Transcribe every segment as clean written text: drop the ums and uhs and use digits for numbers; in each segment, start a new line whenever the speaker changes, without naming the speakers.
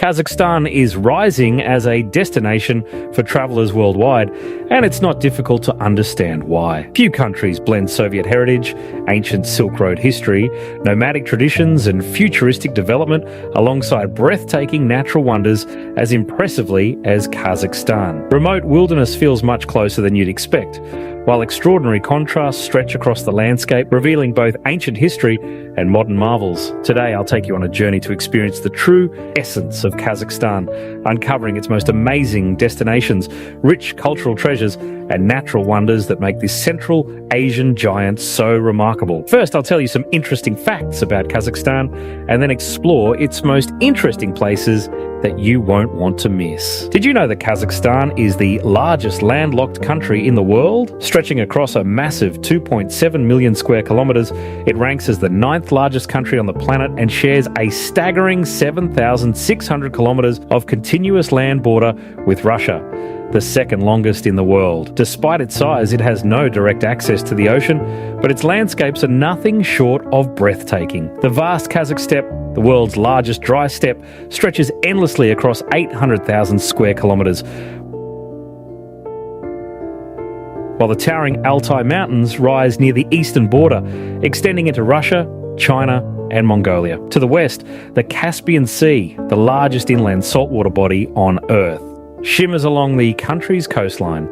Kazakhstan is rising as a destination for travellers worldwide, and it's not difficult to understand why. Few countries blend Soviet heritage, ancient Silk Road history, nomadic traditions, and futuristic development alongside breathtaking natural wonders as impressively as Kazakhstan. Remote wilderness feels much closer than you'd expect, while extraordinary contrasts stretch across the landscape, revealing both ancient history and modern marvels. Today, I'll take you on a journey to experience the true essence of Kazakhstan, uncovering its most amazing destinations, rich cultural treasures, and natural wonders that make this Central Asian giant so remarkable. First, I'll tell you some interesting facts about Kazakhstan, and then explore its most interesting places that you won't want to miss. Did you know that Kazakhstan is the largest landlocked country in the world? Stretching across a massive 2.7 million square kilometres, it ranks as the 9th largest country on the planet and shares a staggering 7,600 kilometres of continuous land border with Russia, the second longest in the world. Despite its size, it has no direct access to the ocean, but its landscapes are nothing short of breathtaking. The vast Kazakh steppe, the world's largest dry steppe, stretches endlessly across 800,000 square kilometres, while the towering Altai Mountains rise near the eastern border, extending into Russia, China, and Mongolia. To the west, the Caspian Sea, the largest inland saltwater body on Earth, shimmers along the country's coastline.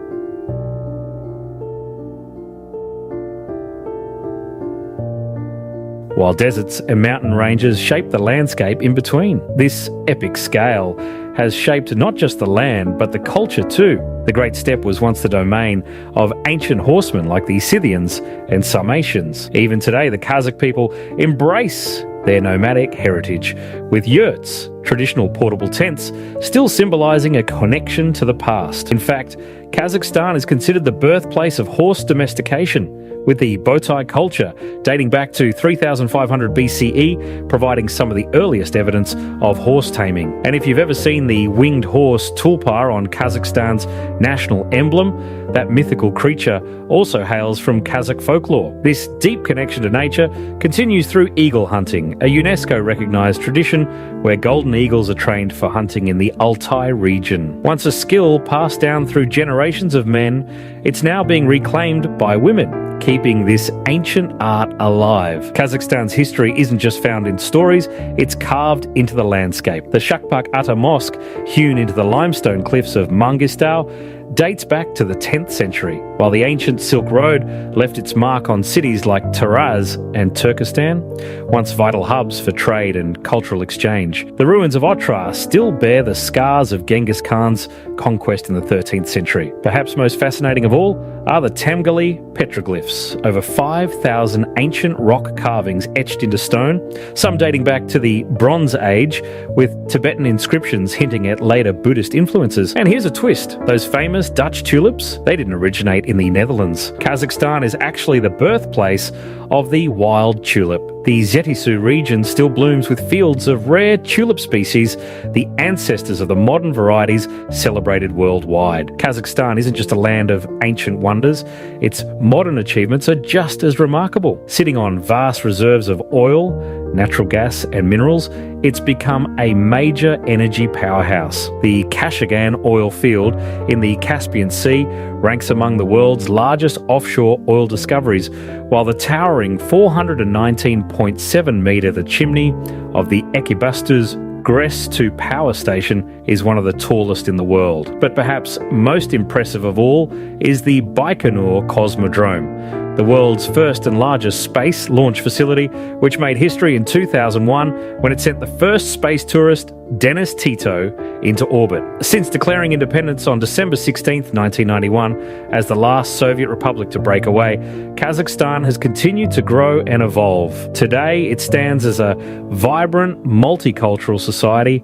While deserts and mountain ranges shape the landscape in between. This epic scale has shaped not just the land, but the culture too. The Great Steppe was once the domain of ancient horsemen like the Scythians and Sarmatians. Even today, the Kazakh people embrace their nomadic heritage, with yurts, traditional portable tents, still symbolising a connection to the past. In fact, Kazakhstan is considered the birthplace of horse domestication, with the bowtie culture dating back to 3500 BCE, providing some of the earliest evidence of horse taming. And if you've ever seen the winged horse tulpar on Kazakhstan's national emblem, that mythical creature also hails from Kazakh folklore. This deep connection to nature continues through eagle hunting, a UNESCO-recognised tradition where golden eagles are trained for hunting in the Altai region. Once a skill passed down through generations of men, it's now being reclaimed by women, keeping this ancient art alive. Kazakhstan's history isn't just found in stories, it's carved into the landscape. The Shakpak Ata Mosque, hewn into the limestone cliffs of Mangistau, dates back to the 10th century, while the ancient Silk Road left its mark on cities like Taraz and Turkestan, once vital hubs for trade and cultural exchange. The ruins of Otrar still bear the scars of Genghis Khan's conquest in the 13th century. Perhaps most fascinating of all are the Tamgali petroglyphs, over 5,000 ancient rock carvings etched into stone, some dating back to the Bronze Age, with Tibetan inscriptions hinting at later Buddhist influences. And here's a twist: those famous Dutch tulips, they didn't originate in the Netherlands. Kazakhstan is actually the birthplace of the wild tulip. The Zetisu region still blooms with fields of rare tulip species, the ancestors of the modern varieties celebrated worldwide. Kazakhstan isn't just a land of ancient wonders, its modern achievements are just as remarkable. Sitting on vast reserves of oil, natural gas and minerals, it's become a major energy powerhouse. The Kashagan oil field in the Caspian Sea ranks among the world's largest offshore oil discoveries, while the towering 419.7 metre the chimney of the Ekibastu's Gres 2 power station is one of the tallest in the world. But perhaps most impressive of all is the Baikonur Cosmodrome, the world's first and largest space launch facility, which made history in 2001 when it sent the first space tourist, Denis Tito, into orbit. Since declaring independence on December 16, 1991, as the last Soviet republic to break away, Kazakhstan has continued to grow and evolve. Today, it stands as a vibrant, multicultural society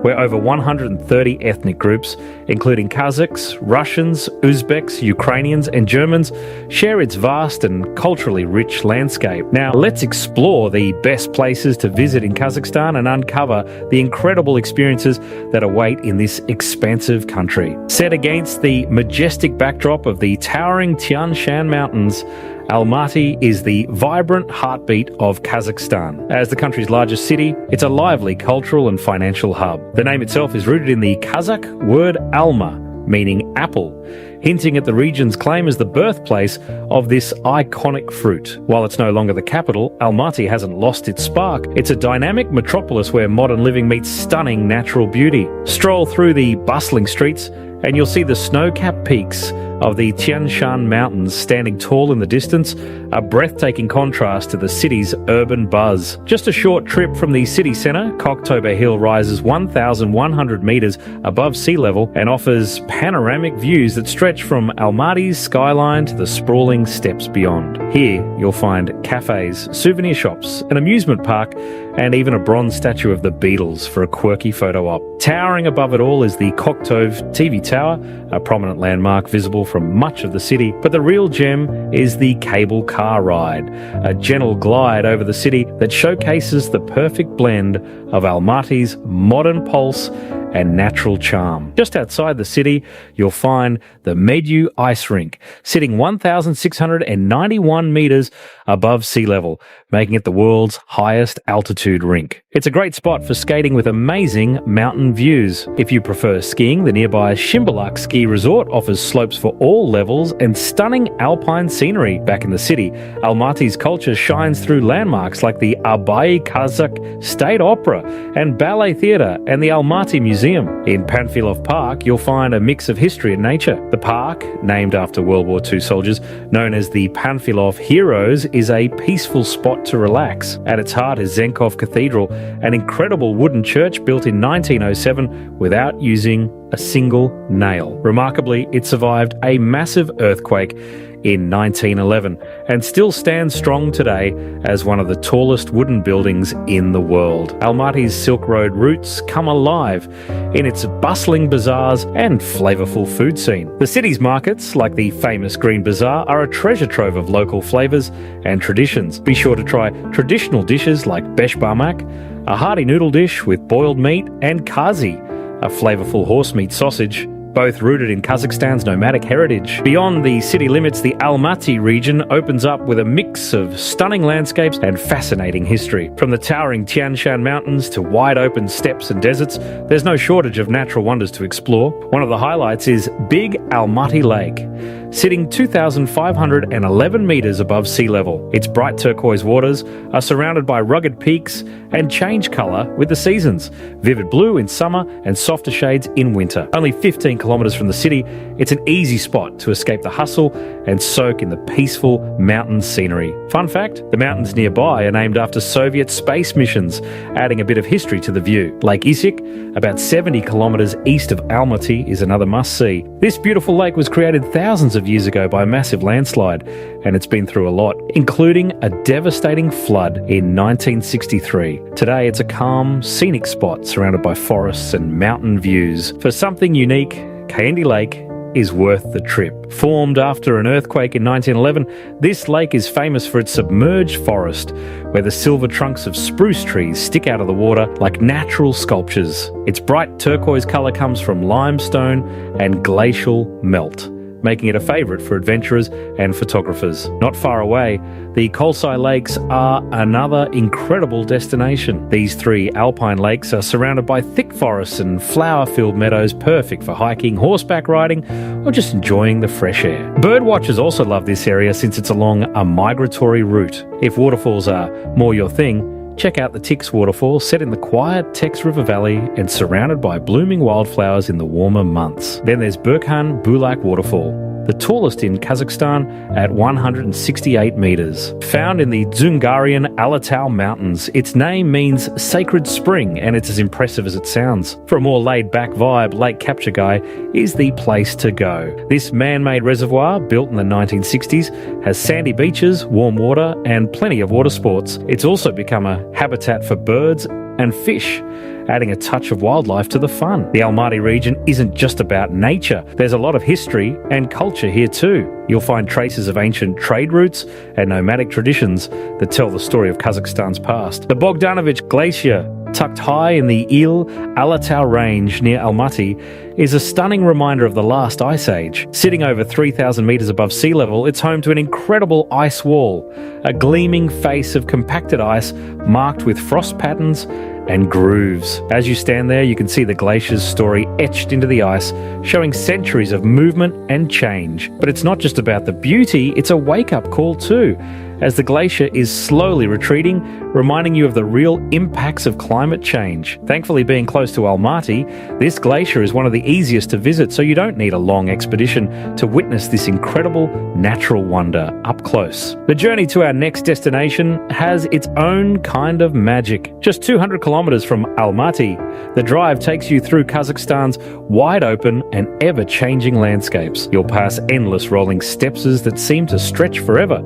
where over 130 ethnic groups, including Kazakhs, Russians, Uzbeks, Ukrainians, and Germans, share its vast and culturally rich landscape. Now, let's explore the best places to visit in Kazakhstan and uncover the incredible experiences that await in this expansive country. Set against the majestic backdrop of the towering Tian Shan Mountains, Almaty is the vibrant heartbeat of Kazakhstan. As the country's largest city, it's a lively cultural and financial hub. The name itself is rooted in the Kazakh word alma, meaning apple, hinting at the region's claim as the birthplace of this iconic fruit. While it's no longer the capital, Almaty hasn't lost its spark. It's a dynamic metropolis where modern living meets stunning natural beauty. Stroll through the bustling streets and you'll see the snow-capped peaks of the Tian Shan Mountains standing tall in the distance, a breathtaking contrast to the city's urban buzz. Just a short trip from the city centre, Cocktober Hill rises 1,100 metres above sea level and offers panoramic views that stretch from Almaty's skyline to the sprawling steppes beyond. Here, you'll find cafes, souvenir shops, an amusement park, and even a bronze statue of the Beatles for a quirky photo op. Towering above it all is the Koktov TV Tower, a prominent landmark visible from much of the city. But the real gem is the cable car ride, a gentle glide over the city that showcases the perfect blend of Almaty's modern pulse and natural charm. Just outside the city, you'll find the Medyu Ice Rink, sitting 1,691 metres above sea level, making it the world's highest altitude rink. It's a great spot for skating with amazing mountain views. If you prefer skiing, the nearby Shimbalak Ski Resort offers slopes for all levels and stunning alpine scenery. Back in the city, Almaty's culture shines through landmarks like the Abayi Kazakh State Opera and Ballet Theatre and the Almaty Museum. In Panfilov Park, you'll find a mix of history and nature. The park, named after World War II soldiers, known as the Panfilov Heroes, is a peaceful spot to relax. At its heart is Zenkov Cathedral, an incredible wooden church built in 1907 without using a single nail. Remarkably, it survived a massive earthquake in 1911 and still stands strong today as one of the tallest wooden buildings in the world. Almaty's Silk Road roots come alive in its bustling bazaars and flavourful food scene. The city's markets, like the famous Green Bazaar, are a treasure trove of local flavours and traditions. Be sure to try traditional dishes like beshbarmak, a hearty noodle dish with boiled meat, and kazi, a flavourful horse meat sausage, both rooted in Kazakhstan's nomadic heritage. Beyond the city limits, the Almaty region opens up with a mix of stunning landscapes and fascinating history. From the towering Tian Shan Mountains to wide open steppes and deserts, there's no shortage of natural wonders to explore. One of the highlights is Big Almaty Lake, sitting 2,511 metres above sea level. Its bright turquoise waters are surrounded by rugged peaks and change colour with the seasons, vivid blue in summer and softer shades in winter. Only 15 kilometres from the city, it's an easy spot to escape the hustle and soak in the peaceful mountain scenery. Fun fact, the mountains nearby are named after Soviet space missions, adding a bit of history to the view. Lake Issyk, about 70 kilometres east of Almaty, is another must-see. This beautiful lake was created thousands of years ago by a massive landslide, and it's been through a lot, including a devastating flood in 1963. Today, it's a calm, scenic spot surrounded by forests and mountain views. For something unique, Kayendy Lake is worth the trip. Formed after an earthquake in 1911, this lake is famous for its submerged forest, where the silver trunks of spruce trees stick out of the water like natural sculptures. Its bright turquoise colour comes from limestone and glacial melt, making it a favourite for adventurers and photographers. Not far away, the Kolsai Lakes are another incredible destination. These three alpine lakes are surrounded by thick forests and flower-filled meadows, perfect for hiking, horseback riding, or just enjoying the fresh air. Birdwatchers also love this area since it's along a migratory route. If waterfalls are more your thing, check out the Tix waterfall, set in the quiet Tex River Valley and surrounded by blooming wildflowers in the warmer months. Then there's Burkhan Bulak waterfall, the tallest in Kazakhstan at 168 metres. Found in the Dzungarian Alatau Mountains, its name means sacred spring and it's as impressive as it sounds. For a more laid-back vibe, Lake Kapchagai is the place to go. This man-made reservoir, built in the 1960s, has sandy beaches, warm water and plenty of water sports. It's also become a habitat for birds and fish, adding a touch of wildlife to the fun. The Almaty region isn't just about nature. There's a lot of history and culture here too. You'll find traces of ancient trade routes and nomadic traditions that tell the story of Kazakhstan's past. The Bogdanovich Glacier tucked high in the Il-Alatau range near Almaty, is a stunning reminder of the last ice age. Sitting over 3,000 meters above sea level, it's home to an incredible ice wall, a gleaming face of compacted ice marked with frost patterns and grooves. As you stand there, you can see the glacier's story etched into the ice, showing centuries of movement and change. But it's not just about the beauty, it's a wake-up call too, as the glacier is slowly retreating, reminding you of the real impacts of climate change. Thankfully, being close to Almaty, this glacier is one of the easiest to visit, so you don't need a long expedition to witness this incredible natural wonder up close. The journey to our next destination has its own kind of magic. Just 200 kilometers from Almaty, the drive takes you through Kazakhstan's wide-open and ever-changing landscapes. You'll pass endless rolling steppes that seem to stretch forever,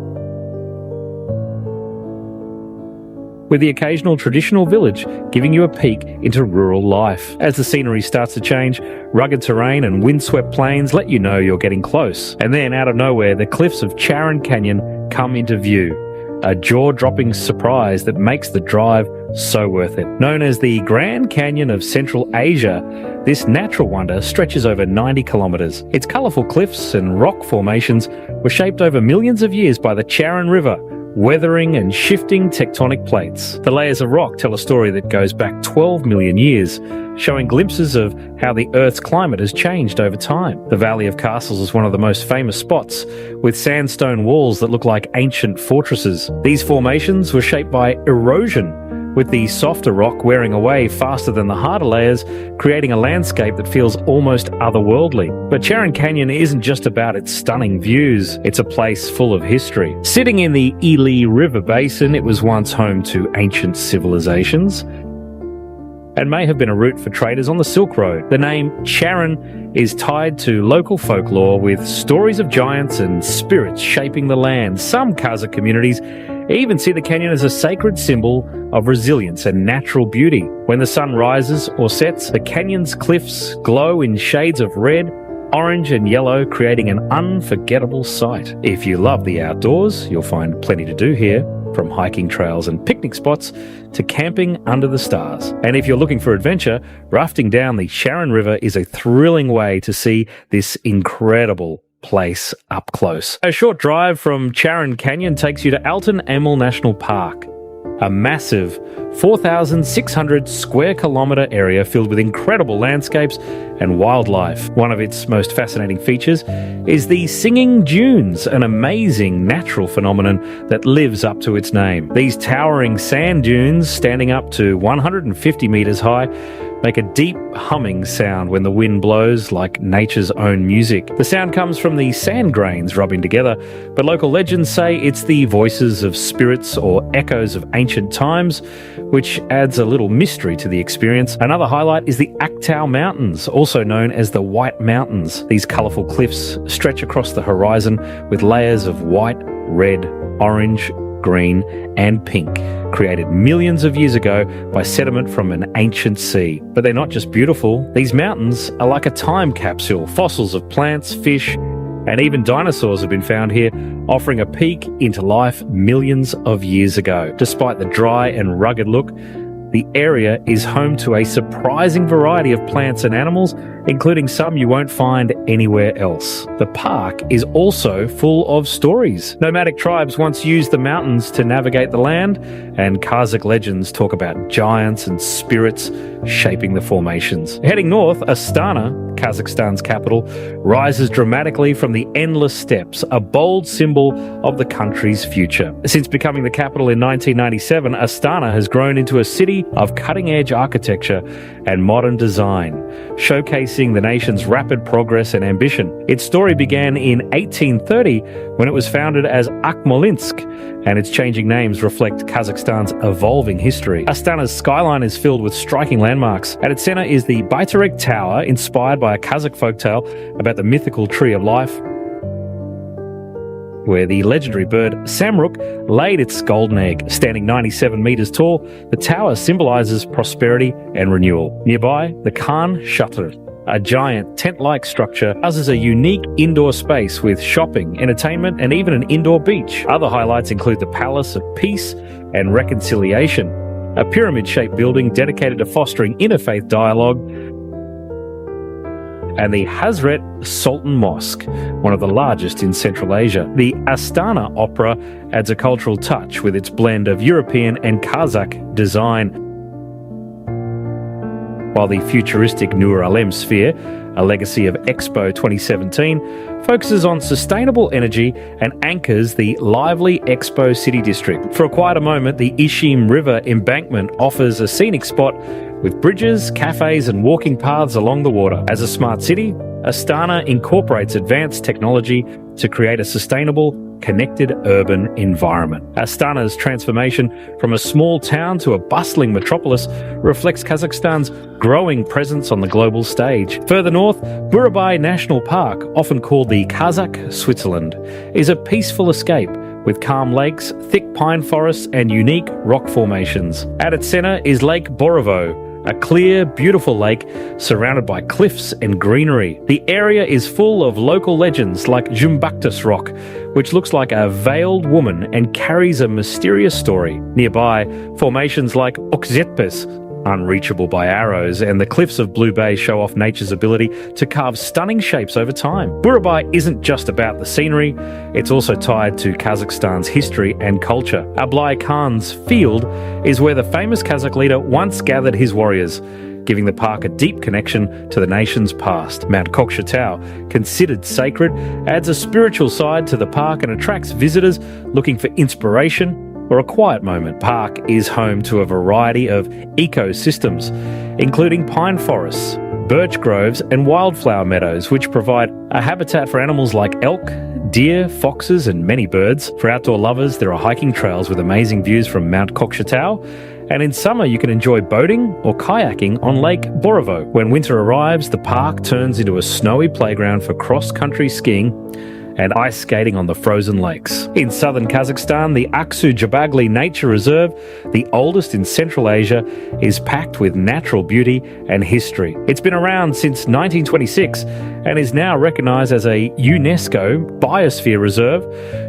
with the occasional traditional village giving you a peek into rural life. As the scenery starts to change, rugged terrain and windswept plains let you know you're getting close. And then, out of nowhere, the cliffs of Charyn Canyon come into view, a jaw-dropping surprise that makes the drive so worth it. Known as the Grand Canyon of Central Asia, this natural wonder stretches over 90 kilometers. Its colorful cliffs and rock formations were shaped over millions of years by the Charyn River, weathering and shifting tectonic plates. The layers of rock tell a story that goes back 12 million years, showing glimpses of how the Earth's climate has changed over time. The Valley of Castles is one of the most famous spots, with sandstone walls that look like ancient fortresses. These formations were shaped by erosion, with the softer rock wearing away faster than the harder layers, creating a landscape that feels almost otherworldly. But Charyn Canyon isn't just about its stunning views, it's a place full of history. Sitting in the Ili River basin, it was once home to ancient civilizations and may have been a route for traders on the Silk Road. The name Charyn is tied to local folklore, with stories of giants and spirits shaping the land. Some Kazakh communities even see the canyon as a sacred symbol of resilience and natural beauty. When the sun rises or sets, the canyon's cliffs glow in shades of red, orange and yellow, creating an unforgettable sight. If you love the outdoors, you'll find plenty to do here, from hiking trails and picnic spots to camping under the stars. And if you're looking for adventure, rafting down the Charyn River is a thrilling way to see this incredible place up close. A short drive from Charyn Canyon takes you to Altan Emel National Park, a massive 4,600 square kilometre area filled with incredible landscapes and wildlife. One of its most fascinating features is the Singing Dunes, an amazing natural phenomenon that lives up to its name. These towering sand dunes, standing up to 150 metres high, make a deep humming sound when the wind blows, like nature's own music. The sound comes from the sand grains rubbing together, but local legends say it's the voices of spirits or echoes of ancient times, which adds a little mystery to the experience. Another highlight is the Aktau Mountains, also known as the White Mountains. These colourful cliffs stretch across the horizon with layers of white, red, orange, green and pink, created millions of years ago by sediment from an ancient sea. But they're not just beautiful. These mountains are like a time capsule. Fossils of plants, fish, and even dinosaurs have been found here, offering a peek into life millions of years ago. Despite the dry and rugged look, the area is home to a surprising variety of plants and animals, including some you won't find anywhere else. The park is also full of stories. Nomadic tribes once used the mountains to navigate the land, and Kazakh legends talk about giants and spirits shaping the formations. Heading north, Astana, Kazakhstan's capital, rises dramatically from the endless steppes, a bold symbol of the country's future. Since becoming the capital in 1997, Astana has grown into a city of cutting-edge architecture and modern design, showcasing the nation's rapid progress and ambition. Its story began in 1830 when it was founded as Akmolinsk, and its changing names reflect Kazakhstan's evolving history. Astana's skyline is filled with striking landmarks. At its center is the Breathtaking Tower, inspired by a Kazakh folktale about the mythical tree of life, where the legendary bird Samruk laid its golden egg. Standing 97 meters tall, the tower symbolizes prosperity and renewal. Nearby, the Khan Shatr, a giant tent-like structure, houses a unique indoor space with shopping, entertainment, and even an indoor beach. Other highlights include the Palace of Peace and Reconciliation, a pyramid-shaped building dedicated to fostering interfaith dialogue, and the Hazret Sultan Mosque, one of the largest in Central Asia. The Astana Opera adds a cultural touch with its blend of European and Kazakh design, while the futuristic Nur-Sultan Sphere, a legacy of Expo 2017, focuses on sustainable energy and anchors the lively Expo City District. For a quieter moment, the Ishim River embankment offers a scenic spot with bridges, cafes and walking paths along the water. As a smart city, Astana incorporates advanced technology to create a sustainable, connected urban environment. Astana's transformation from a small town to a bustling metropolis reflects Kazakhstan's growing presence on the global stage. Further north, Burabay National Park, often called the Kazakh Switzerland, is a peaceful escape with calm lakes, thick pine forests and unique rock formations. At its centre is Lake Borovo, a clear, beautiful lake surrounded by cliffs and greenery. The area is full of local legends like Jumbaktus Rock, which looks like a veiled woman and carries a mysterious story. Nearby, formations like Okzetpes, unreachable by arrows, and the cliffs of Blue Bay show off nature's ability to carve stunning shapes over time. Burabay isn't just about the scenery, it's also tied to Kazakhstan's history and culture. Ablai Khan's field is where the famous Kazakh leader once gathered his warriors, giving the park a deep connection to the nation's past. Mount Kokshetau, considered sacred, adds a spiritual side to the park and attracts visitors looking for inspiration or a quiet moment. Park is home to a variety of ecosystems, including pine forests, birch groves and wildflower meadows, which provide a habitat for animals like elk, deer, foxes and many birds. For outdoor lovers, there are hiking trails with amazing views from Mount Kokshetau, and in summer you can enjoy boating or kayaking on Lake Borovo. When winter arrives, the park turns into a snowy playground for cross-country skiing and ice skating on the frozen lakes. In southern Kazakhstan, the Aksu-Jabagli Nature Reserve, the oldest in Central Asia, is packed with natural beauty and history. It's been around since 1926 and is now recognised as a UNESCO Biosphere Reserve,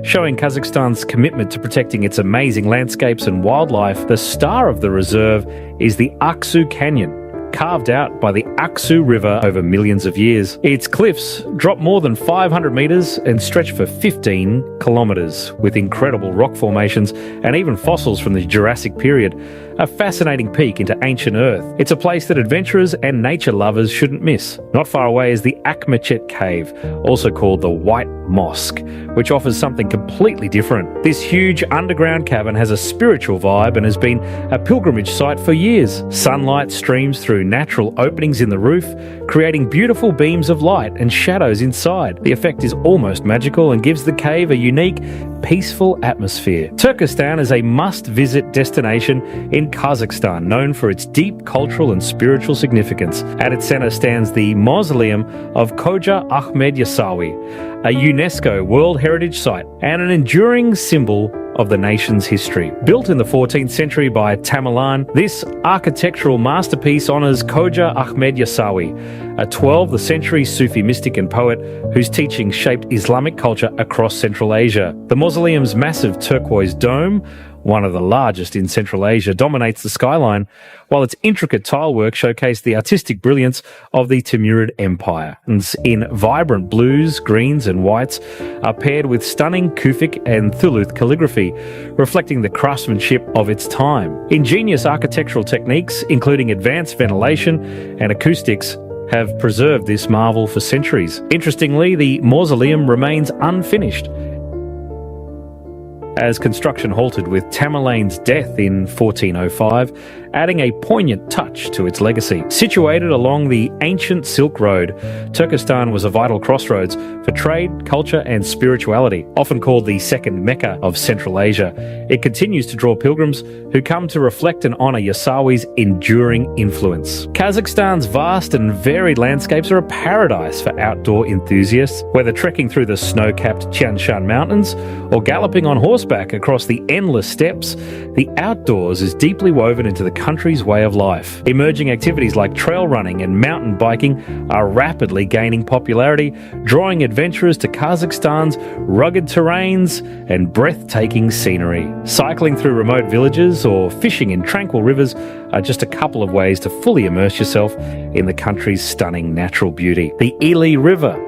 showing Kazakhstan's commitment to protecting its amazing landscapes and wildlife. The star of the reserve is the Aksu Canyon, carved out by the Aksu River over millions of years. Its cliffs drop more than 500 metres and stretch for 15 kilometres, with incredible rock formations and even fossils from the Jurassic period. A fascinating peek into ancient Earth. It's a place that adventurers and nature lovers shouldn't miss. Not far away is the Akhmechet Cave, also called the White Mosque, which offers something completely different. This huge underground cavern has a spiritual vibe and has been a pilgrimage site for years. Sunlight streams through natural openings in the roof, creating beautiful beams of light and shadows inside. The effect is almost magical and gives the cave a unique, peaceful atmosphere. Turkestan is a must-visit destination in Kazakhstan, known for its deep cultural and spiritual significance. At its centre stands the mausoleum of Khoja Ahmed Yasawi, a UNESCO World Heritage Site and an enduring symbol of the nation's history. Built in the 14th century by Tamerlan, this architectural masterpiece honours Khoja Ahmed Yasawi, a 12th century Sufi mystic and poet whose teachings shaped Islamic culture across Central Asia. The mausoleum's massive turquoise dome, one of the largest in Central Asia, dominates the skyline, while its intricate tilework showcased the artistic brilliance of the Timurid Empire. In vibrant blues, greens and whites are paired with stunning Kufic and Thuluth calligraphy, reflecting the craftsmanship of its time. Ingenious architectural techniques, including advanced ventilation and acoustics, have preserved this marvel for centuries. Interestingly, the mausoleum remains unfinished, as construction halted with Tamerlane's death in 1405, adding a poignant touch to its legacy. Situated along the ancient Silk Road, Turkestan was a vital crossroads for trade, culture and spirituality. Often called the second Mecca of Central Asia, it continues to draw pilgrims who come to reflect and honour Yasawi's enduring influence. Kazakhstan's vast and varied landscapes are a paradise for outdoor enthusiasts. Whether trekking through the snow-capped Tian Shan Mountains or galloping on horseback across the endless steppes, the outdoors is deeply woven into the country's way of life. Emerging activities like trail running and mountain biking are rapidly gaining popularity, drawing adventurers to Kazakhstan's rugged terrains and breathtaking scenery. Cycling through remote villages or fishing in tranquil rivers are just a couple of ways to fully immerse yourself in the country's stunning natural beauty. The Ili River,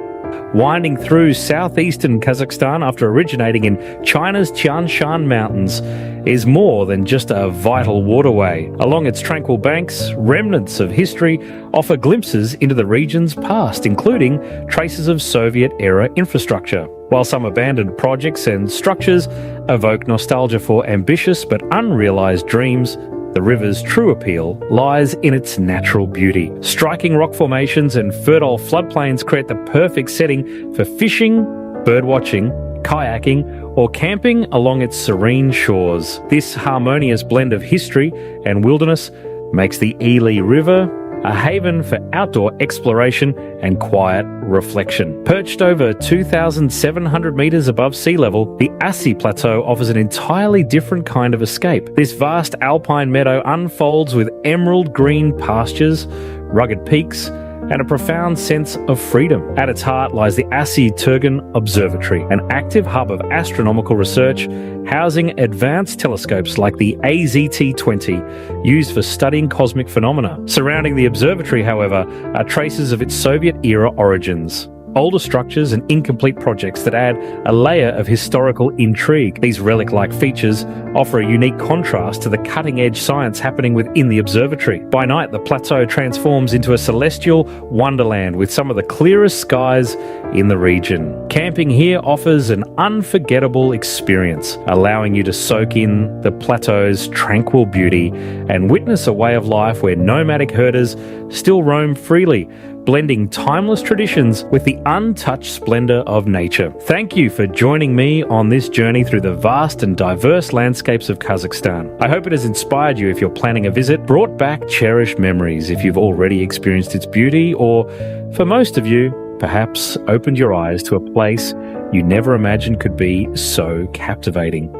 winding through southeastern Kazakhstan after originating in China's Tian Shan Mountains, is more than just a vital waterway. Along its tranquil banks, remnants of history offer glimpses into the region's past, including traces of Soviet-era infrastructure. While some abandoned projects and structures evoke nostalgia for ambitious but unrealised dreams, the river's true appeal lies in its natural beauty. Striking rock formations and fertile floodplains create the perfect setting for fishing, birdwatching, kayaking, or camping along its serene shores. This harmonious blend of history and wilderness makes the Ili River a haven for outdoor exploration and quiet reflection. Perched over 2,700 metres above sea level, the Asi Plateau offers an entirely different kind of escape. This vast alpine meadow unfolds with emerald green pastures, rugged peaks, and a profound sense of freedom. At its heart lies the Asi Turgan Observatory, an active hub of astronomical research housing advanced telescopes like the AZT-20 used for studying cosmic phenomena. Surrounding the observatory, however, are traces of its Soviet-era origins. Older structures and incomplete projects that add a layer of historical intrigue. These relic-like features offer a unique contrast to the cutting-edge science happening within the observatory. By night, the plateau transforms into a celestial wonderland with some of the clearest skies in the region. Camping here offers an unforgettable experience, allowing you to soak in the plateau's tranquil beauty and witness a way of life where nomadic herders still roam freely, blending timeless traditions with the untouched splendour of nature. Thank you for joining me on this journey through the vast and diverse landscapes of Kazakhstan. I hope it has inspired you if you're planning a visit, brought back cherished memories if you've already experienced its beauty, or, for most of you, perhaps opened your eyes to a place you never imagined could be so captivating.